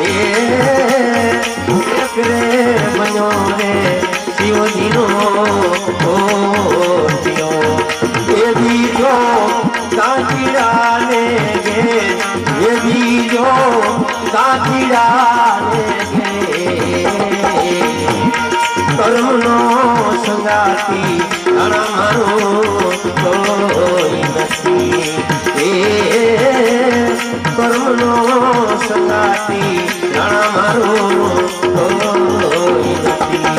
એક રે બન્યો રે શિવજીનો એ બીજો કાંચીડાને ગે એ બીજો કાંચીડાને ગે કર્મનો સંગાતી તારા મારો કોઈ નથી એ કર્મનો સંગાતી તારા મારો કોઈ નથી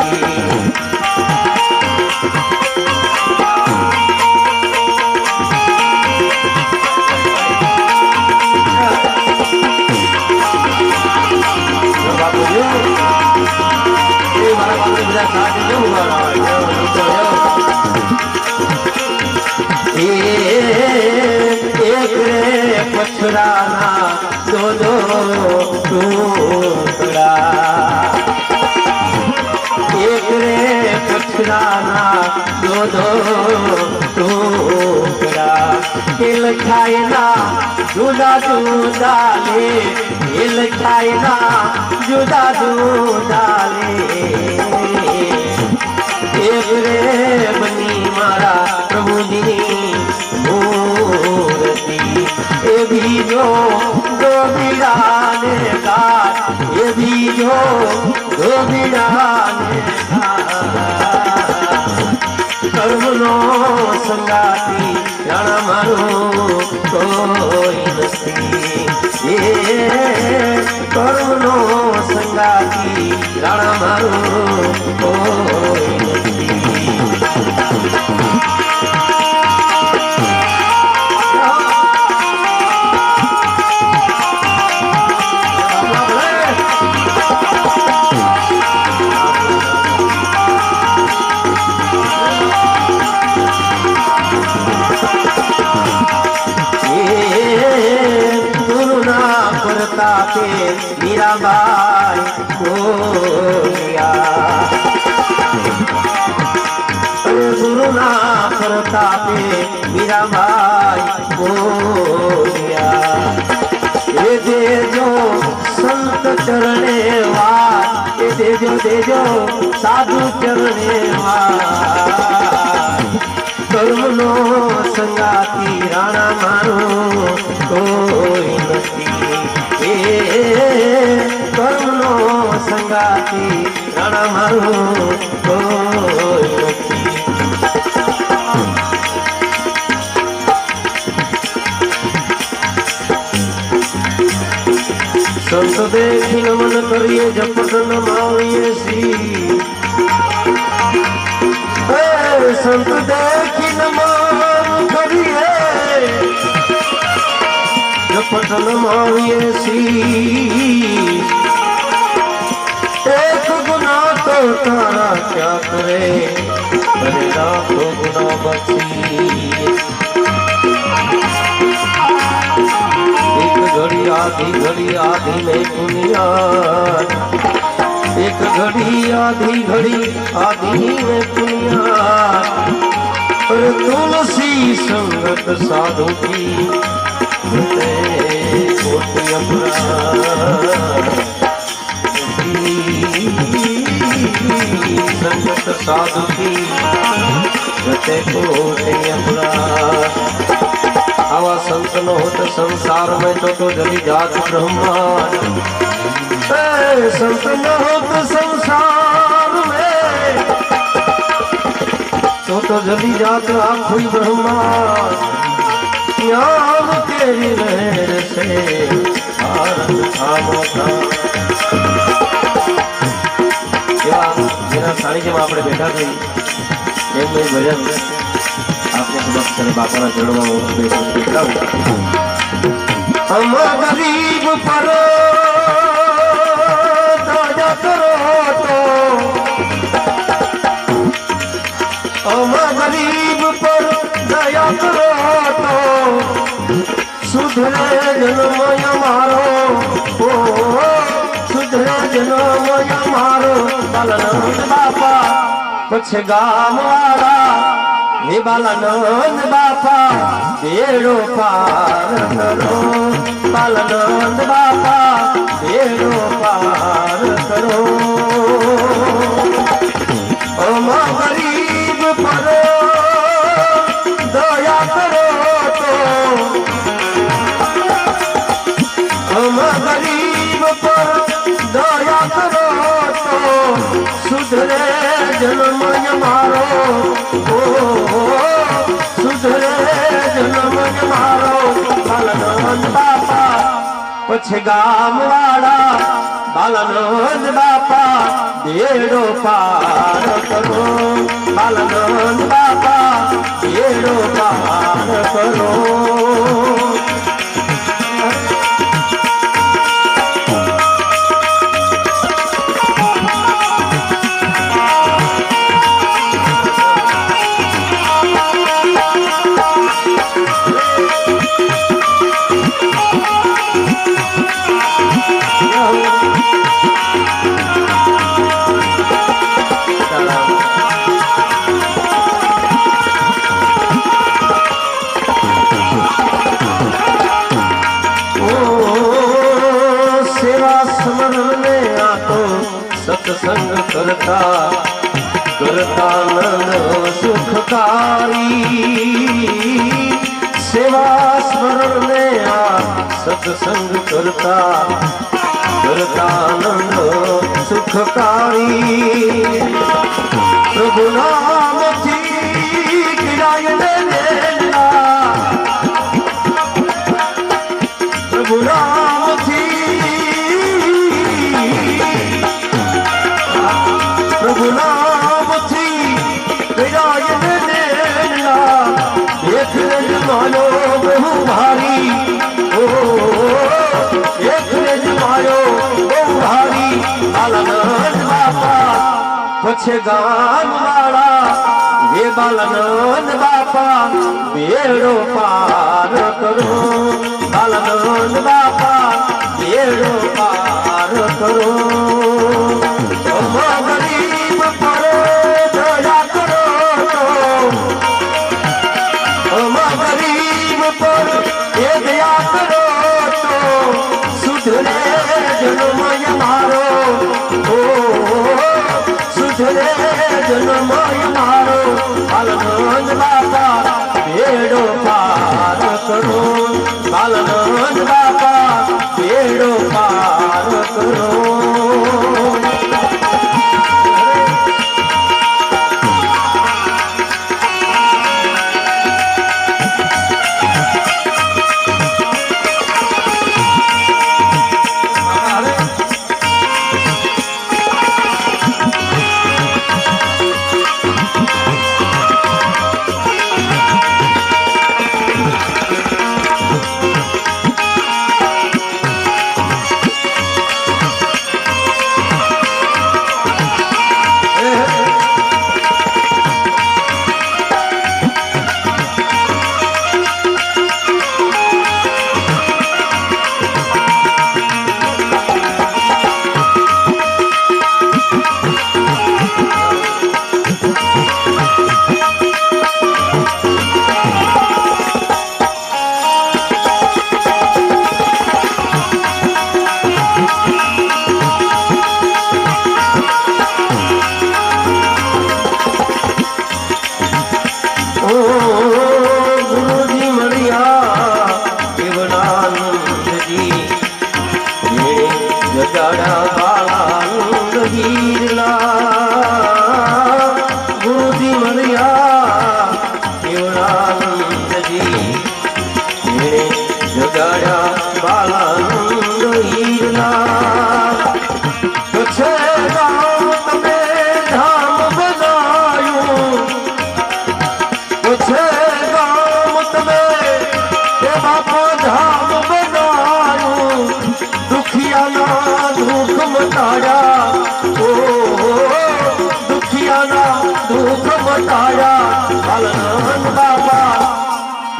એક રે પથરાના દો ટુકડા એક રે પથરાના દો ટુકડા એ લખાયેલા જુદા જુદા લે એ લખાયેલા જુદા જુદા લે એક રે બની મારા પ્રભુની મૂર્તિ એ બીજો ગોબીડાને ગાય એ બીજો ગોબીડાને કર્મનો સંગાતી જાણા મારો કોઈ નથી એ કર્મનો સંગાતી જાણા મારો કોઈ मीराबाई बोलिया गुरु ना प्रतापे मीराबाई बोलिया ये देजो संत चरणे वार ये देजो साधु चरणे वार कर्मनो संगाती राणा मारो कोई नहीं કર્મનો સંગાતી રાણા મારો કોઈ નથી સંત દેખી નમન કરીએ જપટ નમાવીએ સી સંત દેખી નમન કરીએ जपटन माविए सी एक गुना तो तारा क्या करे लाखों गुना बची एक घड़ी आधी में दुनिया एक घड़ी आधी में दुनिया और तुलसी संगत साधु की संगत साधु की गते कोटि आवा संत न होत संसार में तो जली जात ब्रह्मांड संत न होत संसार में तो जली जात आखोई ब्रह्मांड ज्ञान तेरी लहर से જેના સાનિધ્યમાં આપણે બેઠા છીએ એમનું ભજન આપણે સમક્ષ બાપાના ચરણોમાં ગરીબ પર દયા કરો તો ગરીબ પર દયા કરો તો સુધરે જન્મય મારો સુધરે જન્મય મારો બાલાનંદ બાપા પછી ગામ વાળા હે બાલાનંદ બાપા બેડો પાર કરો બાલાનંદ બાપા બેડો ગરીબ પર દયા કરો તો સુધરે જન્મ મારો, સુધરે જન્મ મારો. બાલાનંદ બાપા પછી ગામ વાળા, બાલાનંદ બાપા બેડો પાર કરો. બાલાનંદ બાપા બેડો પાર કરો. સત્સંગ કરતા કરતા નંદ સુખકારી. સેવા સ્મરણ ને આ સત્સંગ કરતા કરતા નંદ સુખકારી. પ્રભુ નામથી કિરાય દેના, પ્રભુ પ્રભુ નામથી વિરાય દેના. એક જમાનો બહુ ભારી, એક જમાનો બહુ ભારી. બાલાનંદ બાપા પછી ગામ વાળા, એ બાલાનંદ બાપા બેડો પાર કરો. બાલાનંદ બાપા બેડો પાર કરો. ગરીબ પર દયા કરો તો, ગરીબ પર એ દયા કરો તો સુધરે જન્મ મારો, સુધરે જન્મ મારો. બાલાનંદ બાપા બેડો પાર કરો. બાલાનંદ બાપા બેડો પાર કરો.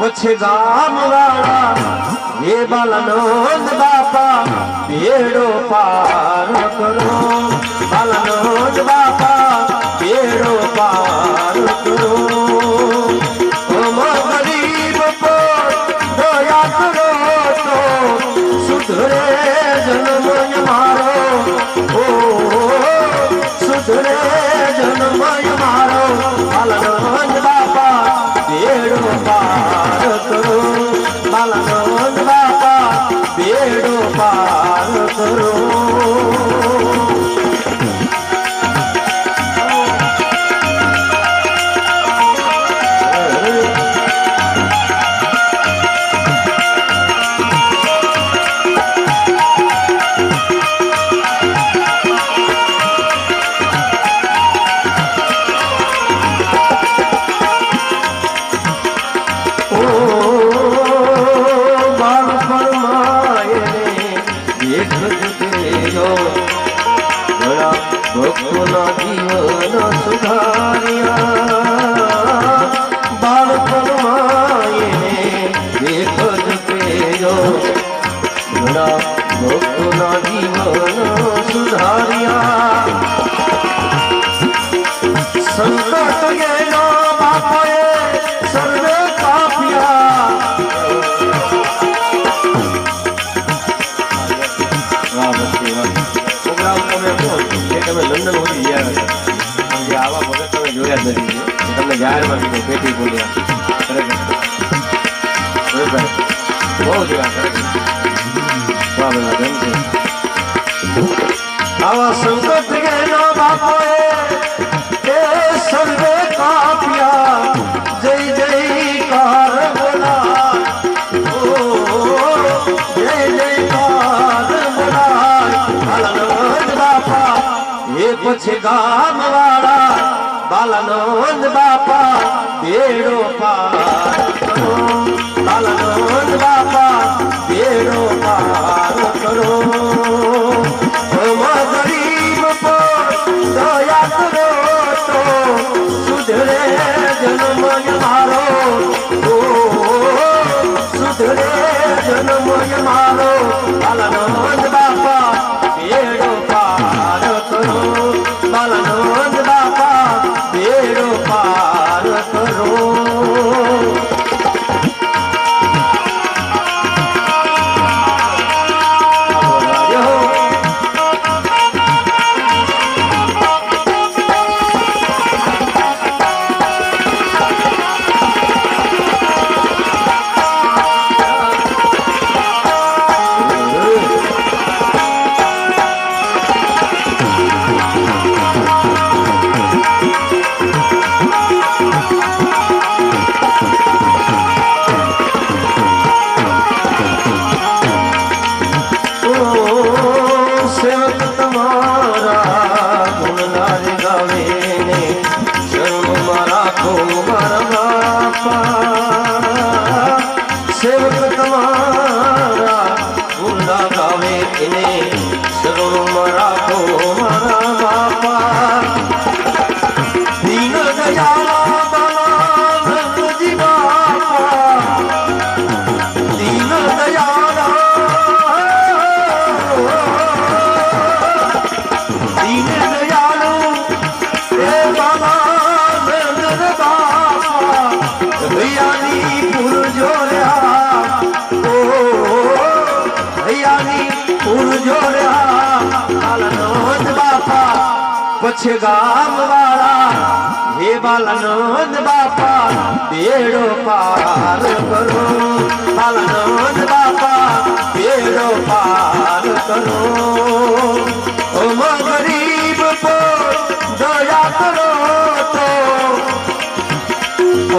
પછી ગામ વાળા, એ બાલાનંદ બાપા બેડો પાર કરો. બાલાનંદ બાપા બેડો પાર કરો. ગરીબ પર દયા કરો તો સુધરે જન્મ મારો, સુધરે જન્મ મારો. બાલાનંદ બાપા બેડો પાર કરો. બાલાનંદ બાપા બેડો પાર કરો. પ્રોગ્રામ તમે કહો કે તમે લંડન સુધી ગયા હતા જે આવા વગર તમે જોયા જ નથી તમને જાહેરમાં કીધું પેટી બોલ્યા ખરેખર બહુ જ વાત આવા સંકટ ગેનો બાપોએ એ સર્વે કાપ્યા જય જયકાર બોલા જય જયકાર બોલા બાલાનંદ બાપા એ પછી ગામ વાળા બાલાનંદ બાપા બેડો પાર કરો બાલાનંદ બાપા બેડો પાર કરો ગરીબ પર દયા કરો તો સુધરે જન્મ મારો સુધરે જન્મ મારો બાલાનંદ બાપા બેડો પાર કરો બાલાનંદ બાપા બેડો પાર કરો सेवक तुम्हारा गुंडा गावे इन्हें शरण राखो मारा बापा दीन दयाला बालानंद जी बापा दीन दयाला दीन दयालु हे बालानंद बापा भैयानी पुरजोया बालानंद बापा पछे गाम वाला हे बालानंद बापा बेड़ो पार करो बालानंद बापा बेड़ो पार करो ओम गरीब को दया करो तो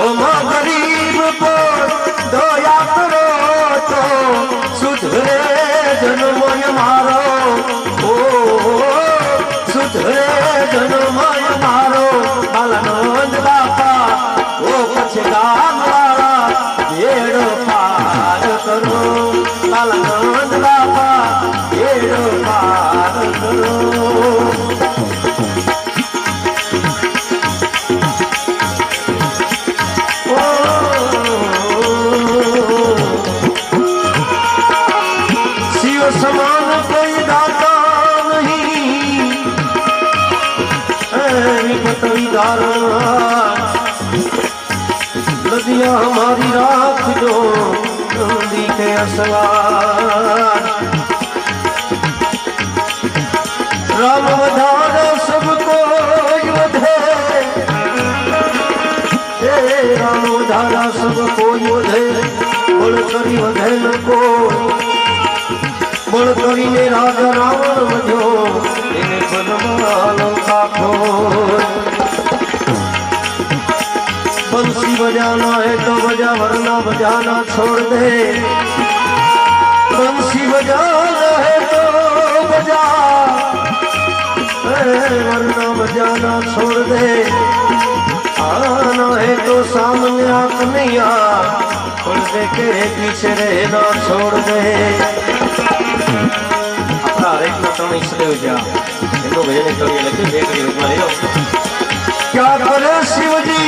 ओम गरीब को दया करो तो सुधरे जन्म मारो सुधरे जन्म मारो बालानंद बापा वो पछ गाम वाला बेड़ो पार करो बालानंद बापा बेड़ो पार करो समान कोई दाता नहीं नदियां हमारी राख दो नदी के असवार राम वधार सबको वधे राम वधारा सबको वधे बड़ करी वधे न को बड़ करीने राजा रावण वजो એને પદમાં લંકાખો बंसी बजाना है तो बजा वरना बजाना छोड़ दे बंसी बजाना है तो बजा वरना बजाना छोड़ दे आना है तो सामने आंख नहीं आ पर्दे के पीछे रहना छोड़ दे हरेक नो તમે ઈષ્ટદેવ છે એનો ભજન કરી લખી બે કરી રૂપમાં લઈ લો क्या करे शिव जी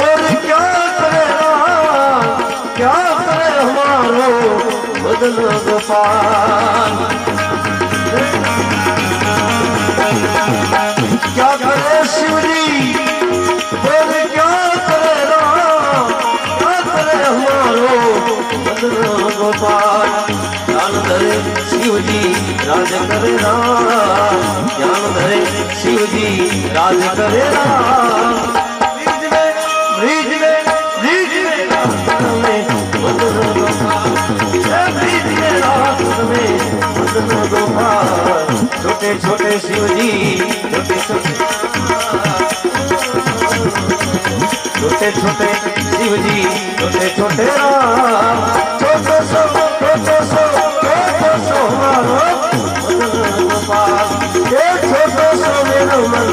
और क्या करे क्या करे हमारो मदन गोपाल क्या करे शिव जी और क्या करे हमारो मदन गोपाल शिव जी राज करे राम ज्ञान धरे शिव जी राज करे राम ब्रिज में रात में मदन गोपाल ब्रिज में रात में मदन गोपाल छोटे छोटे शिव जी छोटे छोटे शिव जी छोटे छोटे राम छोटे सो मारो मदन गोपाल छोटे सो मेरा मन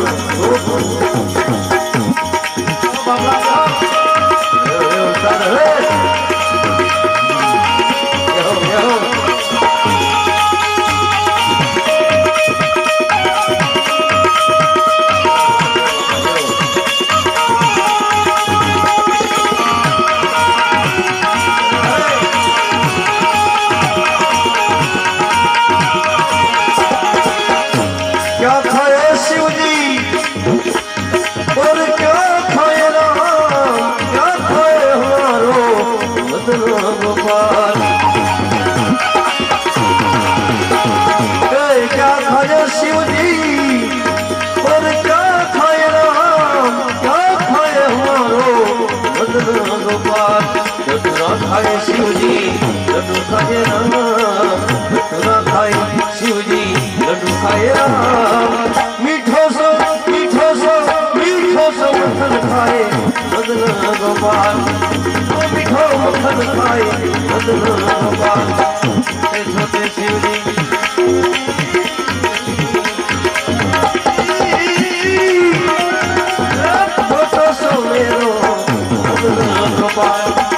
खाए शिव जी लड्डू खाए राम लड्डू खाए शिव जी लड्डू खाए राम मीठो सो मक्खन खाए मदन गोपाल मीठो मक्खन खाए मदन गोपाल छोटे शिव जी छोटो सो मेरो मदन गोपाल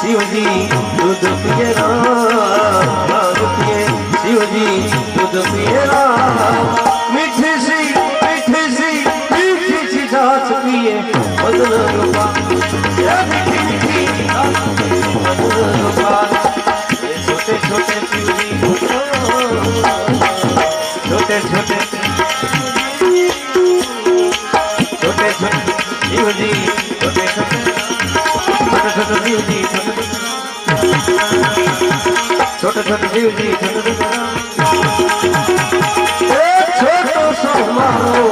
शिव जी दूध पिए राम पिए शिव जी दूध पिए राम मीठी सी छाछ पिए मदन गोपाल मीठी मदन गोपाल छोटे छोटे शिव जी छोटे छोटे शिव जी छोटे छोटे शिव जी छोटे शिव जी छोटो सो मारो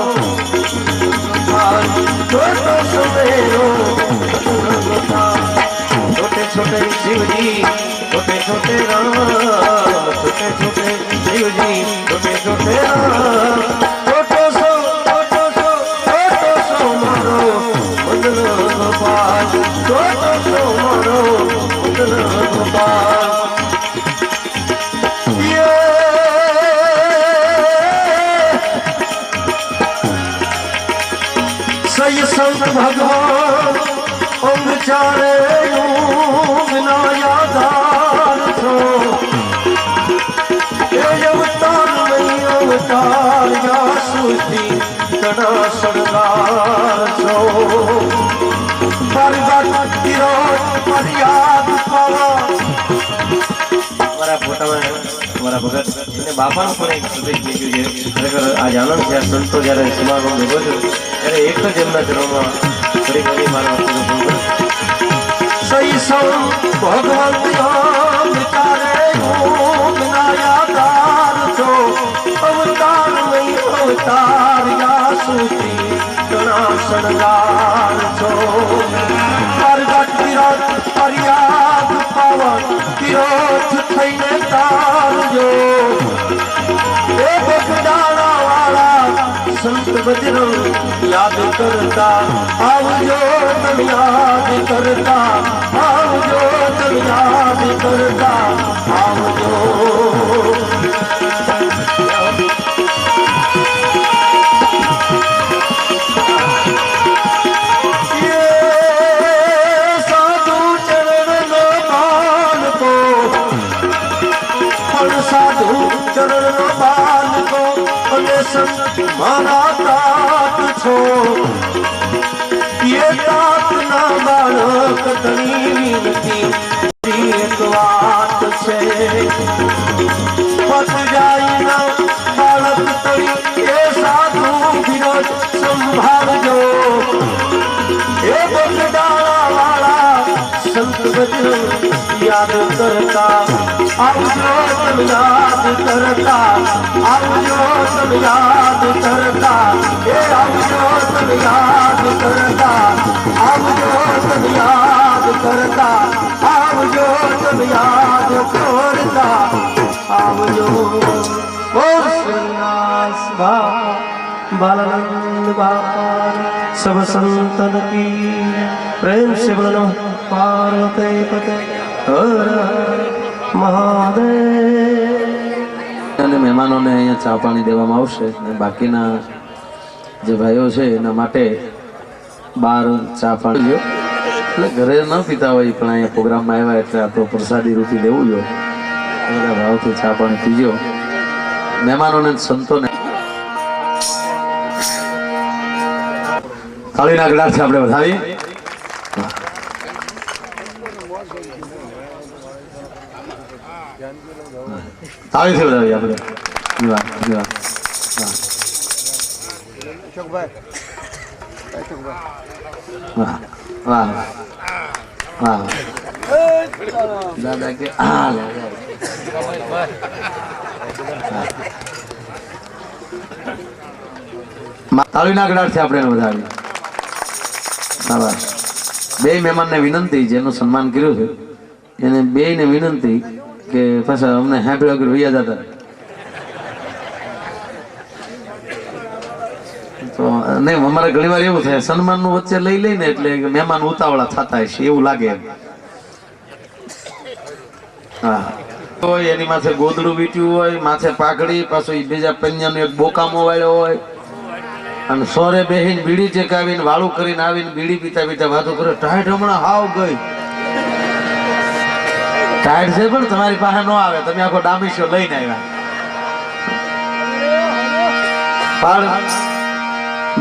छोटो सो मेरो छोटे छोटे शिव जी छोटे छोटे राम छोटे छोटे शिव जी छोटे छोटे राम छोटो सो मारो मदन गोपाल छोटो सो मारो मदन गोपाल सही संत भगवान अंग चारे बिना यादार छो अवतार नहीं अवतार या सुधी कड़ा सरदार छो परगट फरियाद पावा हमारा फोटा में हमारा भगत ने बापा को एक संदेश लिख्યું છે ખરેખર આજ આનંદ છે સંતો જ્યારે સમાગમ ભેગો થયો ત્યારે એક જ એમના ચરણોમાં ફરી ફરી મારા સહી સૌ ભગવંત વિચારે ના યાદ બજરંગ યાદ કરતા આવજો તમે યાદ કરતા આવજો તમે યાદ કરતા આવજો સાધુ ચરણ બાલકો અને સંત મારા તાત છો એ તાત ના બાળક તણી વિનતી એક વાત છે પત જાય ના બાળક તણી એ સાધુ વિરોધ સંભાળજો એ બગડાળા વાળા સંત બજરંગ યાદ કરતા આવજો તમે યાદ કરતા આવજો તમે યાદ કરતા એ આવજો તમે યાદ કરતા આવજો તમે યાદ કરતા આવજો તમે યાદ કરતા આવજો બોલ શ્રીનાથ બાપા बालानंद बापा सब संतन की प्रेम से बोलो पार्वती पते हर हर महादेव। અને મહેમાનોને અહીંયા ચા પાણી દેવામાં આવશે અને બાકીના જે ભાઈઓ છે એના માટે બહાર ચા પાણી લ્યો, એટલે ઘરે ન પીતા હોય પણ અહીંયા પ્રોગ્રામમાં આવ્યા એટલે આ તો પ્રસાદી રૂપી દેવું જોઈએ, બધા ભાવથી ચા પાણી પીજો મહેમાનોને સંતોને। તાળીના ગળાથી આપણે વધાવી તાળીથી વધાવી આપણે વાહ વાહ વાહ દાદા કે તાળીના ગળાથી આપણે વધાવી। બે મહેમાનને વિનંતી, જેનું સન્માન કર્યું છે એને બેયને વિનંતી કે પાછા અમને હેપી વગર વૈયા જતા તો નહીં, અમારે ઘણી વાર એવું થાય સન્માનનું વચ્ચે લઈ લઈને એટલે મહેમાન ઉતાવળા થતા હશે એવું લાગે એમ। હા તો એની માથે ગોદડું વીટ્યું હોય, માથે પાઘડી, પાછું બીજા પંજાનો એક બોકામો વાળ્યો હોય અને સોરે બેહીને બીડી ચેકાવીને વાળું કરીને આવીને બીડી પીતા પીતા વાતો કરે, ટાઈટ હમણાં હાવ ગઈ ટાઈટ છે પણ તમારી પાસે ન આવે, તમે આખો ડામીશો લઈને આવ્યા। પણ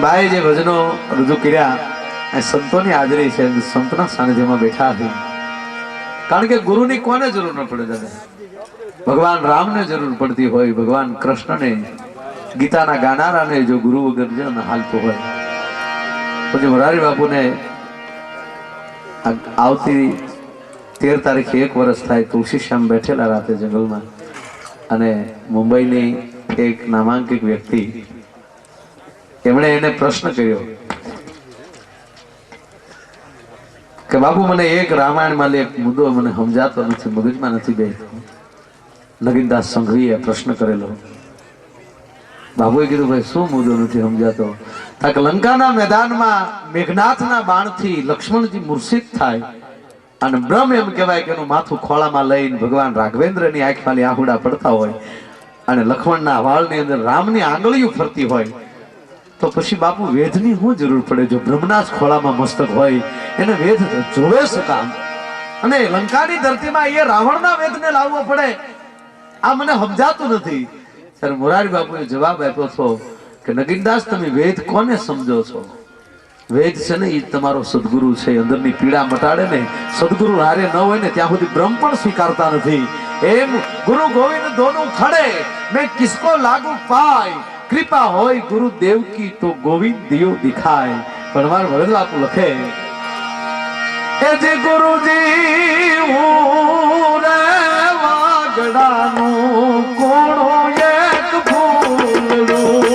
ભાઈ જે ભજનો રજૂ કર્યા એ સંતોની હાજરી છે, સંતના સાનિધ્યમાં બેઠા છે, કારણ કે ગુરુની કોને જરૂર ન પડે દાદા? ભગવાન રામને જરૂર પડતી હોય, ભગવાન કૃષ્ણને ગીતાના ગાનારાને જો ગુરુ વગર જો હાલતું હોય। પછી મોરારી બાપુને આવતી 13 તારીખે 1 વર્ષ થાય, તુલસી શ્યામ બેઠેલા રાતે જંગલમાં અને મુંબઈની એક નામાંકિત વ્યક્તિ એમણે એને પ્રશ્ન કર્યો કે બાપુ મને એક રામાયણમાં એક મુદ્દો મને સમજાતો નથી, મગજમાં નથી બેસતો। નગીનદાસ સંઘવીએ પ્રશ્ન કરેલો, બાબુએ કીધું ભાઈ શું મુદ્દો નથી સમજાતો? તાકે લંકાના મેદાનમાં મેઘનાથના બાણથી લક્ષ્મણજી મૂર્છિત થાય અને બ્રહ્મ એમ કહેવાય કે એનું માથું ખોળામાં લઈને ભગવાન રાઘવેન્દ્રની આંખમાંથી આહુડા પડતા હોય અને લક્ષ્મણના વાળની અંદર રામની આંગળીઓ ફરતી હોય, તો પછી બાપુ વેદની શું જરૂર પડે? જો બ્રહ્મના જ ખોળામાં મસ્તક હોય એને વેદ જોવે શું કામ? અને લંકાની ધરતીમાં એ રાવણના વેદને લાવવો પડે, આ મને સમજાતું નથી। ત્યારે મોરારી બાપુએ જવાબ આપ્યો હતો કે નગીનદાસ તમે વેદ કોને સમજો છો? વેદ છે ને એ તમારો સદગુરુ છે, અંદરની પીડા મટાડે ને, સદગુરુ હારે ન હોય ને ત્યાં સુધી બ્રહ્મ પણ સ્વીકારતા નથી। એમ ગુરુ ગોવિંદ દોનું ખડે મેં કિસકો લાગુ પાય, કૃપા હોય ગુરુદેવ કી તો ગોવિંદ દિયો દિખાય। પણ માર ભરત બાપુ લખે એ જે ગુરુજી હું રે વાગડાનું કોણો એક ફૂલડું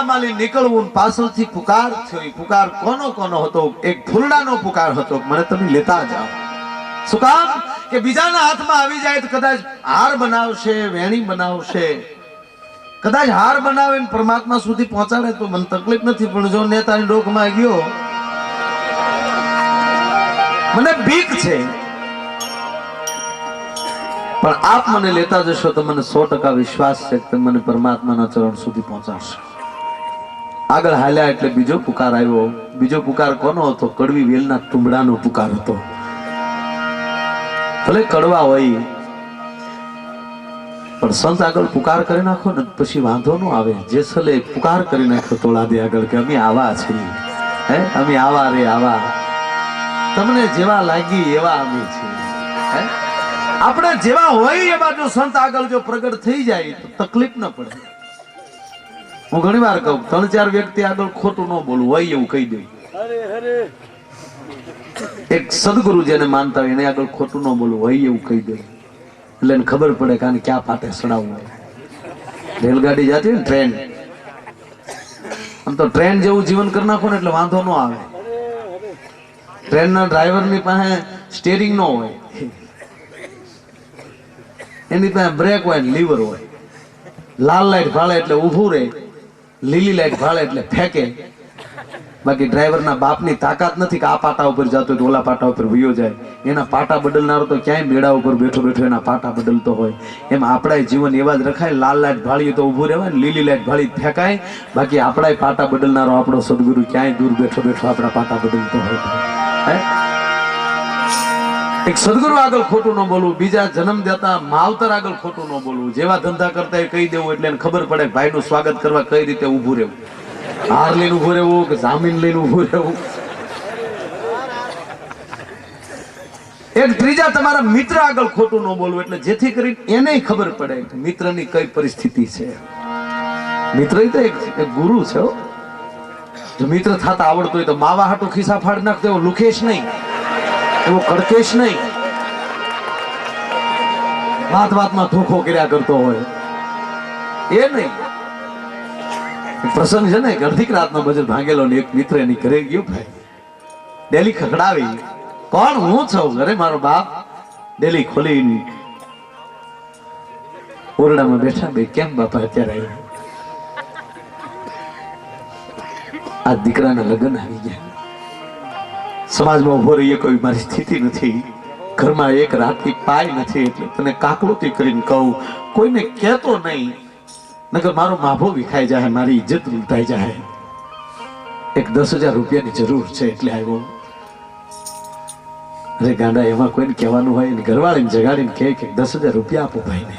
ઓરડામાંથી નીકળવું ને પાછળથી પુકાર થયો. ઈ પુકાર કોનો હતો? એક ફૂલડાનો પુકાર હતો. મને તમે લેતા જાઓ. શું કામ? કે બીજાના હાથમાં આવી જાય તો કદાચ હાર બનાવશે, વેણી બનાવશે, કદાચ હાર બનાવે ને પરમાત્મા સુધી પહોંચાડે તો મને તકલીફ નથી, પણ જો નેતાની ડોકમાં ગયો મને બીક છે. પણ આપ મને લેતા જશો તો મને 100% વિશ્વાસ છે કે તમે મને પરમાત્માના ચરણ સુધી પહોંચાડશો. આગળ હાલ્યા એટલે બીજો પુકાર આવ્યો. બીજો પુકાર કોનો હતો? કડવી વેલના તુંબડાનો પુકાર હતો. ભલે કડવા હોય પણ સંત આગળ પુકાર કરી નાખો ને પછી વાંધો ન આવે. જેસલે પુકાર કરી નાખ્યો તોળાદે આગળ કે અમે આવા છીએ, અમે આવા રે આવા, તમને જેવા લાગી એવા અમે છીએ. આપણે જેવા હોય એવા જો સંત આગળ જો પ્રગટ થઈ જાય તો તકલીફ ન પડે. હું ઘણી વાર કહું, 3-4 વ્યક્તિ આગળ ખોટું ન બોલવું હોય એવું કહી દઉં. એક સદગુરુ જેને માનતા હોય એને આગળ ખોટું ન બોલવું હોય એવું કહી દઉં. એટલે એને ખબર પડે કે આને ક્યાં પાટે સડાવવું. રેલગાડી જતી હોય ને ટ્રેન, આમ તો ટ્રેન જેવું જીવન કરી નાખો ને એટલે વાંધો ન આવે. ટ્રેનના ડ્રાઈવરની પાસે સ્ટીયરિંગ ન હોય, એની પાસે બ્રેક હોય ને લીવર હોય. લાલ લાઈટ ભાળે એટલે ઊભું રહે, લીલી લાઈટ ભાળે એટલે ફેંકે. બાકી ડ્રાઈવરના બાપની તાકાત નથી કે આ પાટા ઉપર જતો તો ઓલા પાટા ઉપર વયો જાય. એના પાટા બદલનારો તો ક્યાંય મેળા ઉપર બેઠો બેઠો એના પાટા બદલતો હોય. એમ આપણા જીવન એવા જ રખાય. લાલ લાઈટ ભાળીએ તો ઊભું રહેવાય ને લીલી લાઈટ ભાળી ફેંકાય. બાકી આપણા પાટા બદલનારો આપણો સદગુરુ ક્યાંય દૂર બેઠો બેઠો આપણા પાટા બદલતો હોય. એક સદગુરુ આગળ ખોટું ન બોલવું, બીજા જન્મ દેતા માવતર આગળ ખોટું ન બોલવું. જેવા ધંધા કરતા કહી દેવું એટલે એને ખબર પડે ભાઈનું સ્વાગત કરવા કઈ રીતે ઊભું રહેવું. હાર લઈને ઊભું રહેવું કે જામીન લઈને ઊભું રહેવું. એક ત્રીજા તમારા મિત્ર આગળ ખોટું ન બોલવું, એટલે જેથી કરી એને ખબર પડે કે મિત્રની કઈ પરિસ્થિતિ છે. મિત્ર તો એક ગુરુ છે. જો મિત્ર થતા આવડતો હોય તો માવા હાટું ખિસ્સા ફાડી નાખતો એવો લુખેશ નહીં, એવો કડકેશ નહીં, વાત વાતમાં ધોખો કર્યા કરતો હોય એ નહીં. પ્રસંગ છે ને કે અડધી રાતનો બજેટ ભાંગેલો ને એક મિત્ર એની ઘરે ગયો. ભાઈ ડેલી ખખડાવી, કોણ? હું છું ઘરે, મારો બાપ. ડેલી ખોલી ઓરડામાં બેઠા. બે કેમ બાપા અત્યારે આવ્યા? આ દીકરાના લગ્ન આવી ગયા, સમાજમાં ઉભો રહીએ કોઈ મારી સ્થિતિ નથી, ઘરમાં એક રાતની પાય નથી, એટલે તને કાકડોતી કરીને કહું, કોઈને કહેતો નહીં, નકર મારો માભો વિખાઈ જાય, મારી ઇજ્જત લૂંટાઈ જાય. એક 10,000 રૂપિયાની જરૂર છે એટલે આવ્યો. અરે ગાંડા, એમાં કોઈને કહેવાનું હોય ને ઘરવાળીને જગાડીને કહે કે 10,000 રૂપિયા આપો ભાઈને,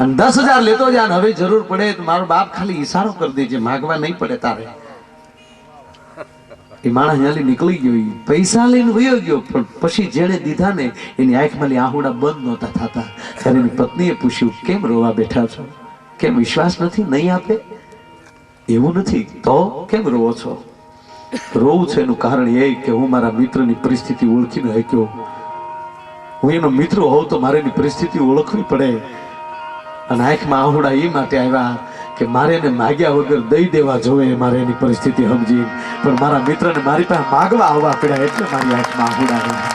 અને 10,000 લેતો જાય. હવે જરૂર પડે તો મારો બાપ ખાલી ઈશારો કરી દેજે, માગવા નહીં પડે તારે. એ માણસ અહીંયાથી નીકળી ગયો, પૈસા લઈને વયો ગયો. પણ પછી જેણે દીધા ને એની આંખમાં આહુડા બંધ નહોતા થતા. ત્યારે એની પત્નીએ પૂછ્યું, કેમ રોવા બેઠા છો? કેમ વિશ્વાસ નથી? નહીં આપે? એવું નથી તો કેમ રોવો છો? રોવું છે એનું કારણ એ કે હું મારા મિત્રની પરિસ્થિતિ ઓળખીને શક્યો. હું એનો મિત્ર હોઉં તો મારે એની પરિસ્થિતિ ઓળખવી પડે. અને આંખમાં આહુડા એ માટે આવ્યા કે મારે એને માગ્યા વગર દઈ દેવા જોવે, મારે એની પરિસ્થિતિ સમજી. પણ મારા મિત્રને મારી પાસે માગવા આવવા પડ્યા એટલે મારી આંખમાં આહુડા આવ્યા.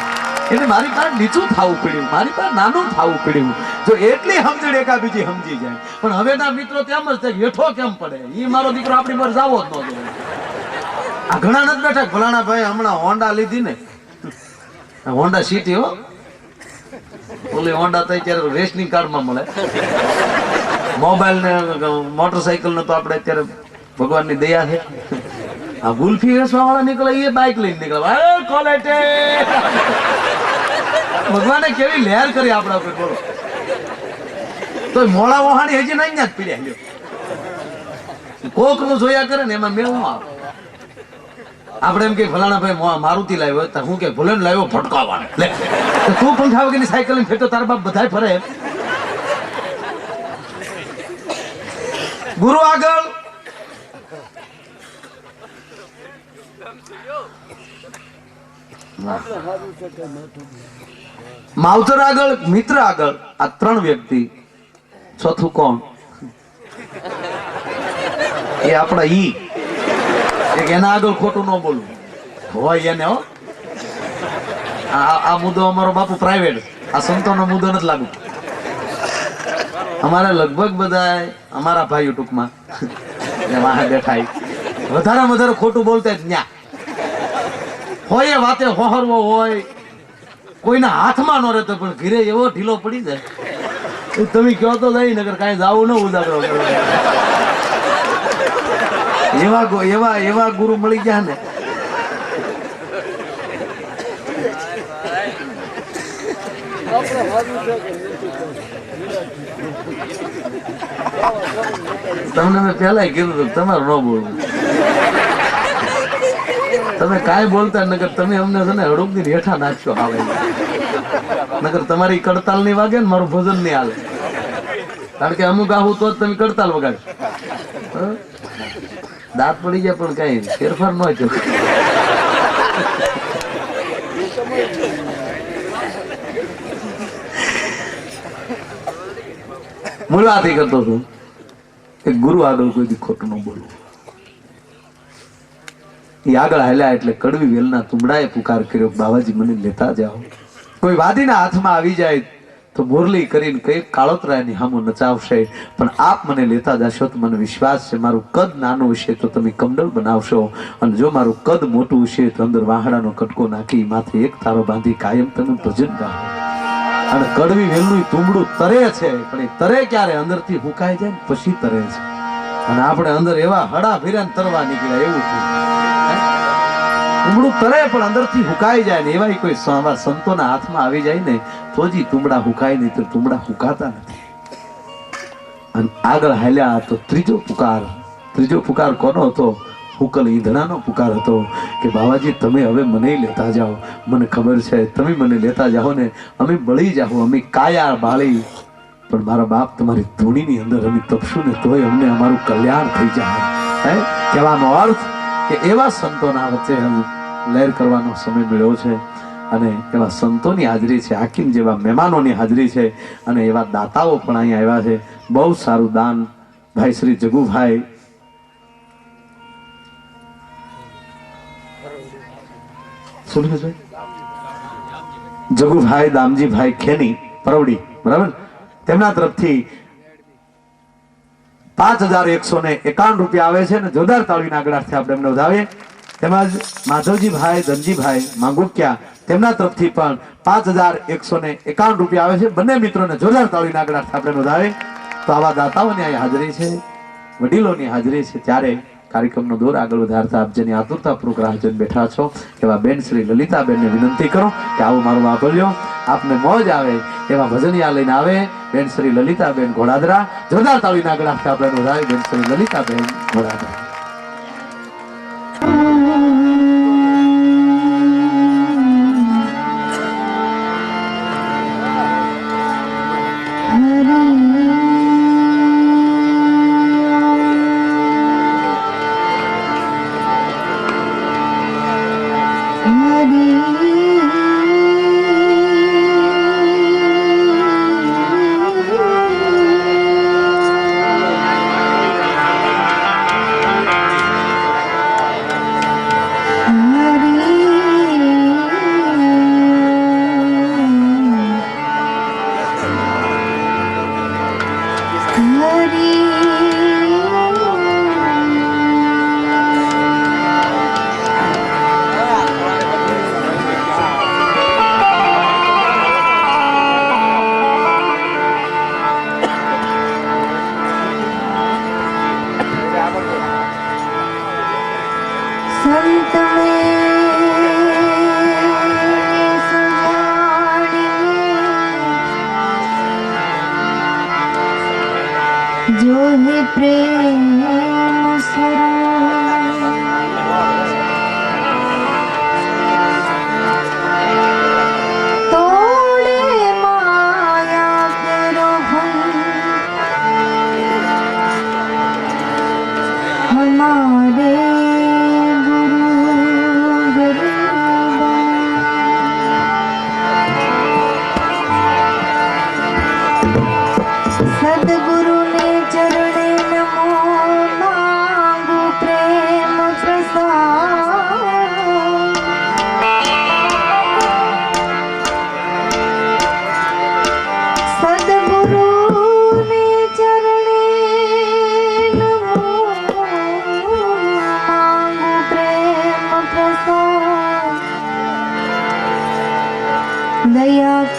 એને મારી પાસે નીચું થવું પડ્યું, મારી પાસે નાનું થવું પડ્યું. જો એટલી સમજણ એકા બીજી સમજી જાય. પણ હવેના મિત્રો તેમ જ થાય, હેઠો કેમ પડે? એ મારો દીકરો આપણી પર જાવો જ ન જોઈએ. આ ઘણા નથી બેઠા. ફલાણા ભાઈ હમણાં હોન્ડા લીધી ને, હોન્ડા સિટી હો, ઓલી હોન્ડા તો અત્યારે રેશનિંગ કાર્ડમાં મળે. મોબાઈલ ને મોટરસાઇકલ ને તો આપણે અત્યારે ભગવાનની દયા છે. આ ગુલ્ફી વેચવા વાળા નીકળે એ બાઇક લઈને નીકળે. ભગવાને કેવી લહેર કરી આપણા ઉપર, બોલો. તો મોડા વહાણી હજી નહીં જ પીડ્યા. કોક નું જોયા કરે ને એમાં મેળવું આવે. આપણે એમ કે ફલાણા ભાઈ મારુતિ લાવ્યો, હું કે ભલે લાવ્યો ભટકાવા. તું પંખા વગરની સાયકલ ને ફેરતો, તારા બાપ બધા ફરે. ગુરુ આગળ, માવતર આગળ, મિત્ર આગળ, આ 3 વ્યક્તિ. ચોથું કોણ? એ આપણા ઈ એક એના આગળ ખોટું ન બોલવું હોય એને. હો આ મુદ્દો અમારો બાપુ પ્રાઇવેટ, આ સંતોનો મુદ્દો નથી લાગુ. અમારે લગભગ બધા અમારા ભાઈઓ ટૂંકમાં વાહે બેઠા વધારે વધારે ખોટું બોલતા જ ન્યા હોય. એ વાતે હોહરવો હોય, કોઈના હાથમાં ન રહેતો, પણ ઘીરે એવો ઢીલો પડી જાય. તમે કહો તો લઈ નગર કાંઈ જાવું ન ઉદાગરો એવા એવા ગુરુ મળી ગયા ને. તમને મેં પેલા કીધું હતું તમારે ન બોલવું. તમે કાંઈ બોલતા નગર તમે અમને છે ને હડુકની હેઠા નાખશો. આવે નગર તમારી કડતાલ નહીં વાગે ને મારું ભજન નહીં હાલે. કારણ કે અમુક આવું તો જ તમે કડતાલ વગાડશો. દાંત પડી જાય પણ કઈ ફેરફાર ન થયો. મુલાકાતી કરતો હતો કે ગુરુ આગળ કોઈ દી ખોટું ન બોલવું. એ આગળ હાલ્યા એટલે કડવી વેલના તુંબડાએ પુકાર કર્યો, બાવાજી મને લેતા જાઓ. કોઈ વાદીના હાથમાં આવી જાય તો મોરલી કરીને કઈ કાળોતરાની હામો નચાવશે, પણ આપ મને લેતા જશો તો મને વિશ્વાસ છે મારું કદ નાનું હશે તો તમે કમંડળ બનાવશો, અને જો મારું કદ મોટું હશે તો અંદર વાહડાનો કટકો નાખી માથે એક તારો બાંધી કાયમ તમે ભજન ગાઓ. અને કડવી વેલનું તુંબડું તરે છે, પણ એ તરે ક્યારે અંદરથી હુકાઈ જાય ને પછી તરે છે. અને આપણે અંદર એવા હડા ફેર્યા તરવા નીકળ્યા એવું થયું. તુંબડું તરે પણ અંદરથી હુકાઈ જાય ને. એવા કોઈ સંતોના હાથમાં આવી જાય ને તો જ તુંબડા હુકાય, નહીં તો તુંબડા હુકાતા નથી. અને આગળ હાલ્યા તો ત્રીજો પુકાર કોનો હતો? હુકલ ઈંધણાનો પુકાર હતો કે બાવાજી તમે હવે મને લેતા જાઓ. મને ખબર છે તમે મને લેતા જાઓ ને અમે બળી જાઓ, અમે કાયા બાળી, પણ મારા બાપ તમારી ધૂણીની અંદર અમે તપશું ને તોય અમને અમારું કલ્યાણ થઈ જાય. કહેવાનો અર્થ કે એવા સંતોના વચ્ચે લહેર કરવાનો સમય મળ્યો છે, અને એવા સંતોની હાજરી છે, હાકીમ જેવા મહેમાનોની હાજરી છે, અને એવા દાતાઓ પણ અહીંયા આવ્યા છે. બહુ સારું દાન ભાઈ શ્રી જગુભાઈ જગુભાઈ દામજીભાઈ ખેની પરવડી, બરાબર, તેમના તરફથી 5151 રૂપિયા આવે છે, અને જોરદાર તાળીના આગળથી આપણે એમને વધાવીએ. તેમજ માધવજીભાઈ ધનજીભાઈ માંગુકિયા તેમના તરફથી પણ 5151 રૂપિયા આવે છે. બંને મિત્રોને જોરદાર તાળીના આગળથી આપણે વધાવીએ. તો આવા દાતાઓની અહીં હાજરી છે, વડીલોની હાજરી છે, ત્યારે કાર્યક્રમનો દોર આગળ વધારતા આપ જેની આતુરતાપૂર્વક રાહ જોઈને બેઠા છો એવા બેન શ્રી લલિતાબેનને વિનંતી કરો કે આવો મારો વાપર્યો, આપને મોજ આવે એવા ભજનિયા લઈને આવે. બેન શ્રી લલિતાબેન ઘોડાદરા, જોરદાર તાળીના આગળ આપણે વધાવીએ. બેન શ્રી લલિતાબેન ઘોડાદરા. जो है प्रेम तोड़े माया करो हमारे सदगुरु ने चरणे नमो मांग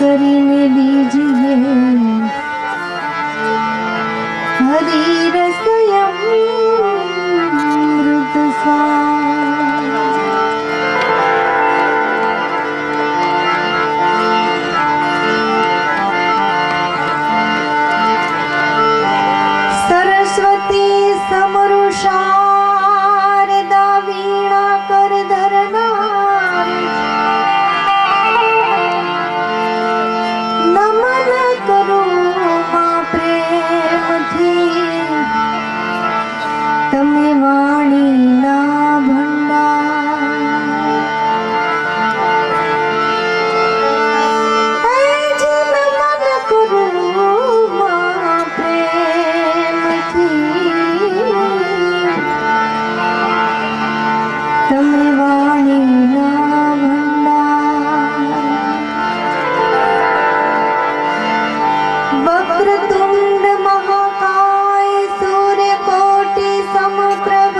કરીને દીજીએ હરી રસયમ મૃત સરસ્વતી સમરુષારદા વીણા કર ધરનાર નમન કરું માં પ્રેમથી તમે વાણીના ભંડાર જ નમન કરું માં પ્રેમથી તમે વાણીના ભંડાર વક્રતુંડ મહાકાય સૂર્યકોટિ સમપ્રભ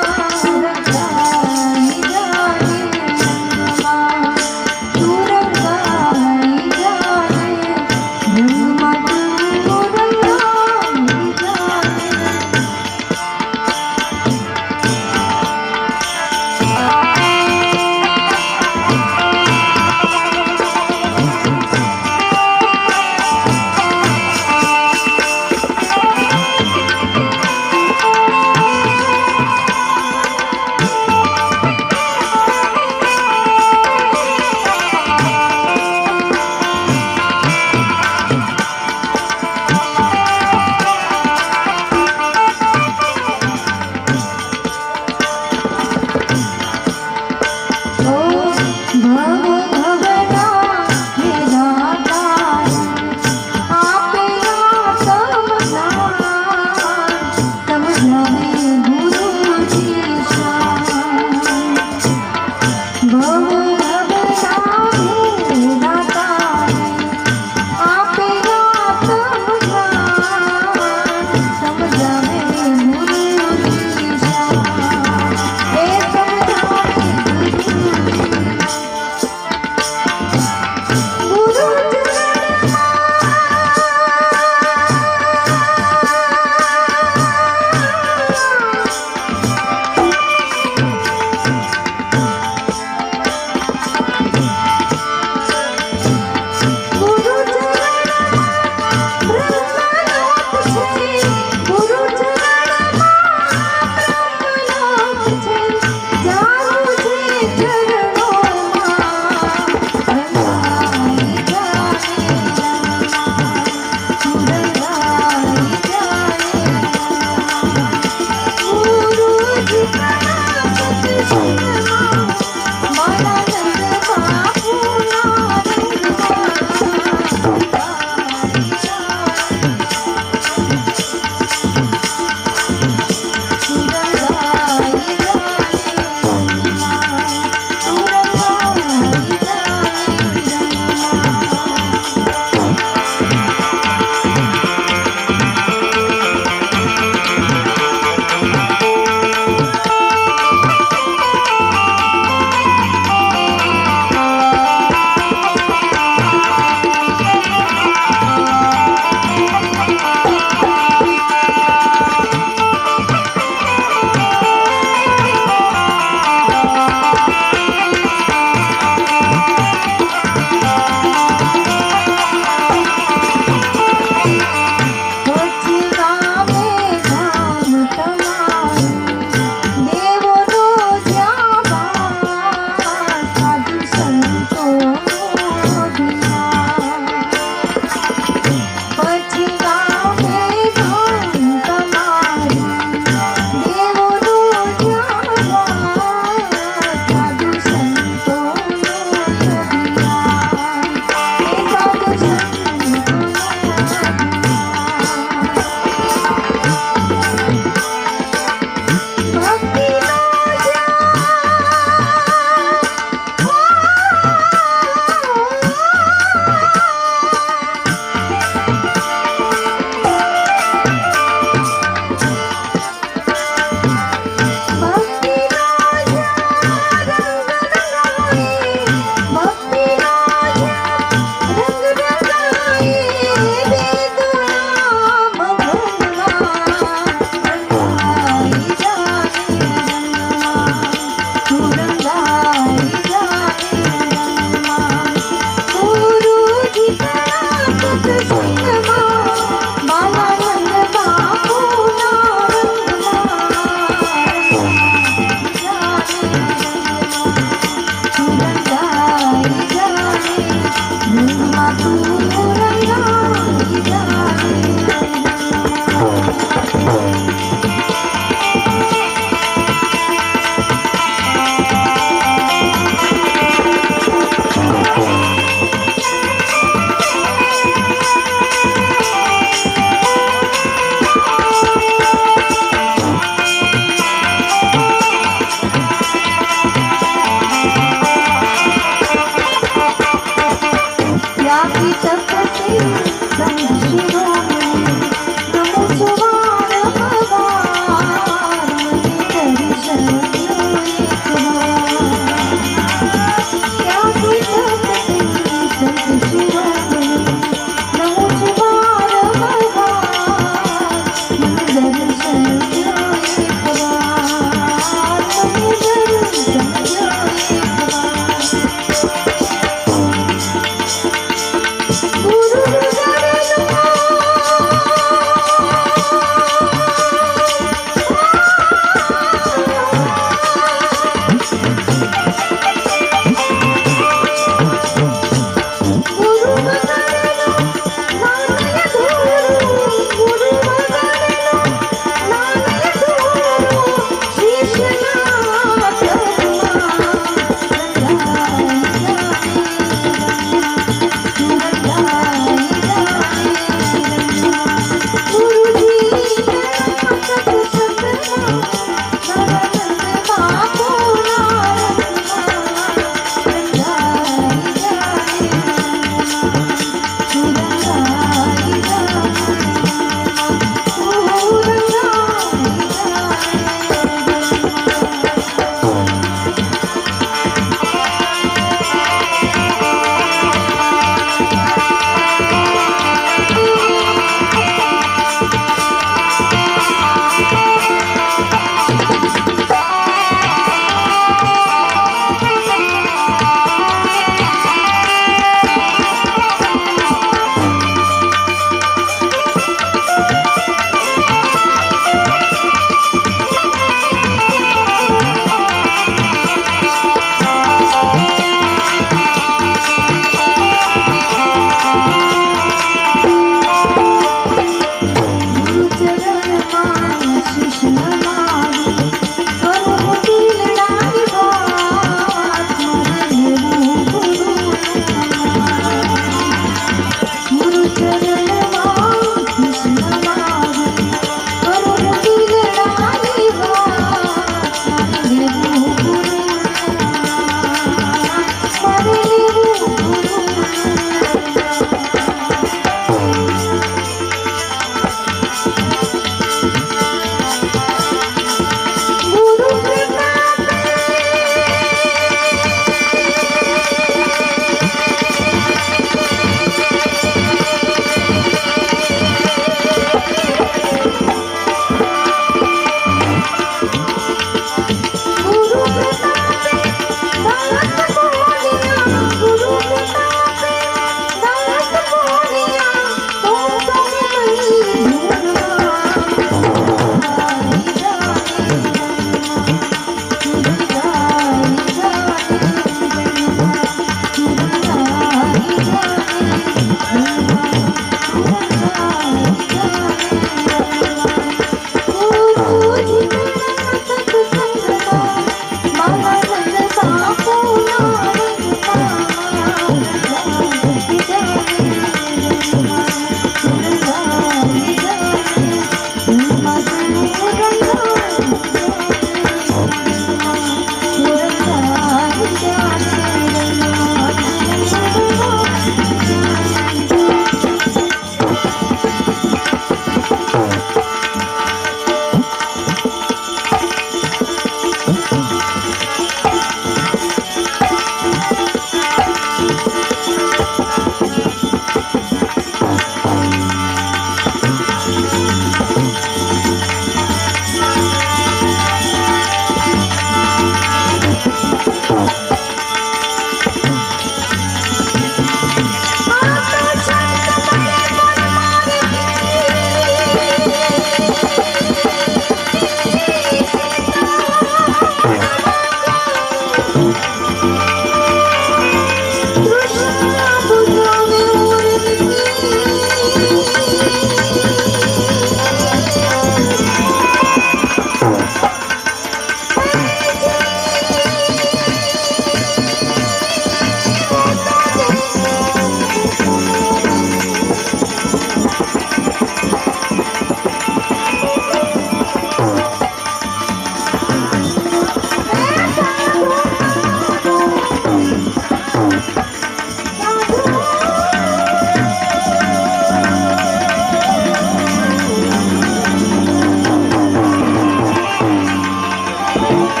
Thank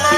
you.